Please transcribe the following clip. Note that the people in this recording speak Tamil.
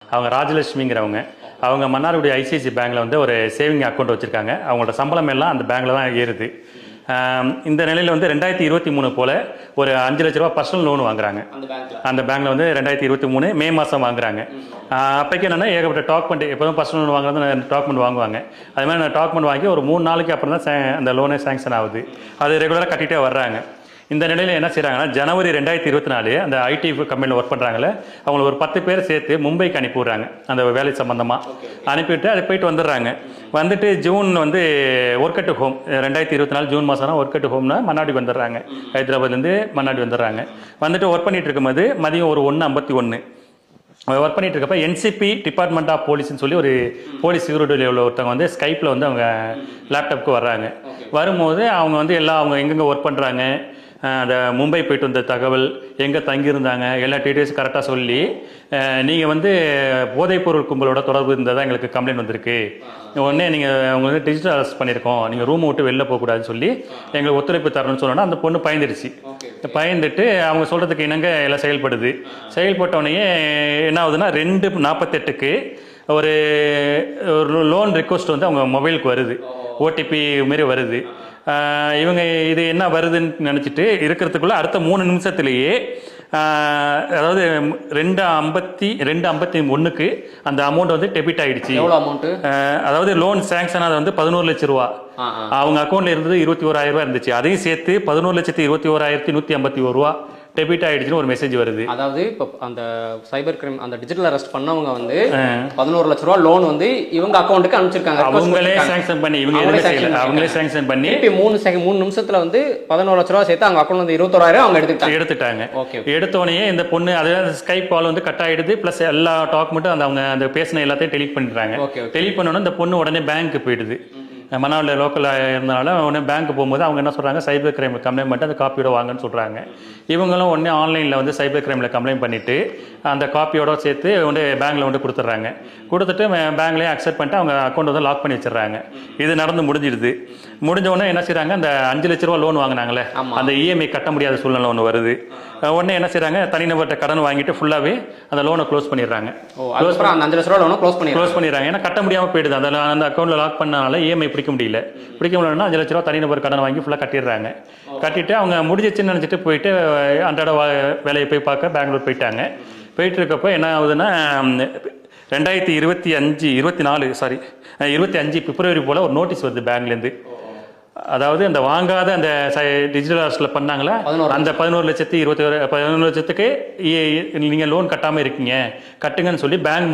அவங்க ராஜலட்சுமிங்கிறவங்க. அவங்க மன்னார்குடி ஐசிஐசி பேங்க்கில் வந்து ஒரு சேவிங் அக்கௌண்ட் வச்சுருக்காங்க. அவங்களோட சம்பளம் எல்லாம் அந்த பேங்க்கில் தான் ஏறுது. இந்த நிலையில் வந்து 2023 போல் ஒரு 5 லட்ச ரூபா பர்சனல் லோன் வாங்குறாங்க. அந்த பேங்க்கில் வந்து 2023 மே மாதம் வாங்குறாங்க. அப்போக்கி என்னென்னா ஏகப்பட்ட டாக்குமெண்ட், எப்போதும் பர்சனல் லோன் வாங்குறது டாக்குமெண்ட் வாங்குவாங்க. அது மாதிரி நான் டாக்குமெண்ட் வாங்கி ஒரு 3 நாளைக்கு அப்புறம் தான் அந்த லோனே சேங்ஷன் ஆகுது. அது ரெகுலராக கட்டிகிட்டே வர்றாங்க. இந்த நிலையில் என்ன செய்கிறாங்கன்னா, ஜனவரி 2024 அந்த ஐடி கம்பெனியில் ஒர்க் பண்ணுறாங்களே, அவங்களை ஒரு 10 பேர் சேர்த்து மும்பைக்கு அனுப்பி விட்றாங்க. அந்த வேலை சம்மந்தமாக அனுப்பிவிட்டு அது போயிட்டு வந்துடுறாங்க. வந்துட்டு ஜூன் வந்து ஒர்க் அட் ஹோம், 2024 ஜூன் மாதம் ஒர்க் அட் ஹோம்னா மன்னாடி வந்துடுறாங்க. ஹைதராபாத்லேருந்து மன்னாடி வந்துடுறாங்க. வந்துட்டு ஒர்க் பண்ணிட்டு இருக்கும்போது மதியம் ஒரு 1:51 ஒர்க் பண்ணிட்டு இருக்கப்ப என்சிபி டிபார்ட்மெண்ட் ஆஃப் போலீஸ்ன்னு சொல்லி ஒரு போலீஸ் செக்யூரிட்டியில் உள்ள ஒருத்தவங்க வந்து ஸ்கைப்பில் வந்து அவங்க லேப்டாப்க்கு வர்றாங்க. வரும்போது அவங்க வந்து எல்லாம் அவங்க எங்கெங்கே ஒர்க் பண்ணுறாங்க, அந்த மும்பை போயிட்டு வந்த தகவல், எங்கே தங்கியிருந்தாங்க, எல்லா டீட்டெயில்ஸ் கரெக்டாக சொல்லி, நீங்கள் வந்து போதைப்பொருள் கும்பலோட தொடர்பு இருந்ததாக எங்களுக்கு கம்ப்ளைண்ட் வந்திருக்கு, உடனே நீங்கள் அவங்க வந்து டிஜிட்டல் அரெஸ்ட் பண்ணியிருக்கோம், நீங்கள் ரூமை விட்டு வெளில போகக்கூடாதுன்னு சொல்லி எங்களுக்கு ஒத்துழைப்பு தரணும்னு சொன்னோன்னா அந்த பொண்ணு பயந்துருச்சு. பயந்துட்டு அவங்க சொல்கிறதுக்கு இணங்க எல்லாம் செயல்பட்டோடனே என்ன ஆகுதுன்னா 2:48 ஒரு லோன் ரிக்வஸ்ட் வந்து அவங்க மொபைலுக்கு வருது. ஓடிபி மாரி வருது. இவங்க இது என்ன வருதுன்னு நினச்சிட்டு இருக்கிறதுக்குள்ள அடுத்த 3 நிமிஷத்துலேயே, அதாவது 2:51 அந்த அமௌண்ட் வந்து டெபிட் ஆகிடுச்சு. எவ்வளோ அமௌண்ட்டு? அதாவது லோன் சேங்ஷன் ஆனது வந்து 11 லட்ச ரூபா. அவங்க அக்கௌண்ட்டில் இருந்தது 21,000 ரூபா இருந்துச்சு. அதையும் சேர்த்து 11,21,151 ரூபா டெபிட் ஆயிடுச்சுன்னு ஒரு மெசேஜ் வருது. அதாவது இப்போ அந்த சைபர் கிரைம் அந்த டிஜிட்டல் அரெஸ்ட் பண்ணவங்க வந்து 11 லட்ச ரூபா லோன் வந்து இவங்க அக்கௌண்ட்டுக்கு அனுப்பிச்சிருக்காங்க. அவங்களே சாங்ஷன் பண்ணி, இவங்க எதுவுமே செய்யல, அவங்களே சாங்ஷன் பண்ணி 3 நிமிஷத்துல வந்து 11 லட்ச ரூபா சேர்த்து அவங்க அக்கௌண்ட் வந்து 21,000 அவங்க எடுத்துட்டாங்க. எடுத்தோடனே இந்த பொண்ணு அதாவது ஸ்கைப் கால் வந்து கட் ஆயிடுது. பிளஸ் எல்லா டாக்குமெண்ட்டும் அந்த அவங்க அந்த பேசின எல்லாத்தையும் டெலிட் பண்ணிடுறாங்க. டெலிட் பண்ணோன்னா இந்த பொண்ணு உடனே பேங்க்கு போயிடுது. மன்னாரில் லோக்கலாக இருந்தனால உடனே பேங்க்கு போகும்போது அவங்க என்ன சொல்கிறாங்க, சைபர் கிரைமில் கம்ப்ளைண்ட் பண்ணிட்டு அந்த காப்பியோட வாங்கன்னு சொல்கிறாங்க. இவங்களும் உடனே ஆன்லைனில் வந்து சைபர் கிரைமில் கம்ப்ளைண்ட் பண்ணிவிட்டு அந்த காப்பியோட சேர்த்து உடனே பேங்க்கில் வந்து கொடுத்துட்றாங்க. கொடுத்துட்டு பேங்க்லேயே அக்செப்ட் பண்ணிட்டு அவங்க அக்கௌண்ட் வந்து லாக் பண்ணி வச்சிடுறாங்க. இது நடந்து முடிஞ்சிடுது. முடிஞ்ச உடனே என்ன செய்கிறாங்க, அந்த 5 லட்ச ரூபா லோன் வாங்கினாங்களே அந்த இஎம்ஐ கட்ட முடியாத சூழ்நிலை ஒன்று வருது. உடனே என்ன செய்கிறாங்க, தனிநபர்கிட்ட கடன் வாங்கிட்டு ஃபுல்லாகவே அந்த லோனை க்ளோஸ் பண்ணிடுறாங்க. அந்த 5 லட்ச ரூபா லோனை க்ளோஸ் பண்ணிடுறாங்க. ஏன்னா கட்ட முடியாமல் போயிடுது. அந்த அக்கௌண்ட்டில் லாக் பண்ணனால இஎம்ஐ பிடிக்க முடியலன்னா 5 லட்ச ரூபா தனிநபர் கடன் வாங்கி ஃபுல்லாக கட்டிடுறாங்க. கட்டிட்டு அவங்க முடிஞ்சிச்சுன்னு நினச்சிட்டு போயிட்டு அன்றாட வேலையை போய் பார்க்க பெங்களூர் போயிட்டாங்க. போயிட்டு இருக்கப்போ என்ன ஆகுதுன்னா, 2025 பிப்ரவரி போல் ஒரு நோட்டீஸ் வருது பேங்க்லேருந்து. அதாவது அந்த வாங்காத அந்த டிஜிட்டல் அரெஸ்ட்டில் பண்ணாங்களா அந்த 11 லட்சத்துக்கு நீங்கள் லோன் கட்டாமல் இருக்கீங்க, கட்டுங்கன்னு சொல்லி பேங்க்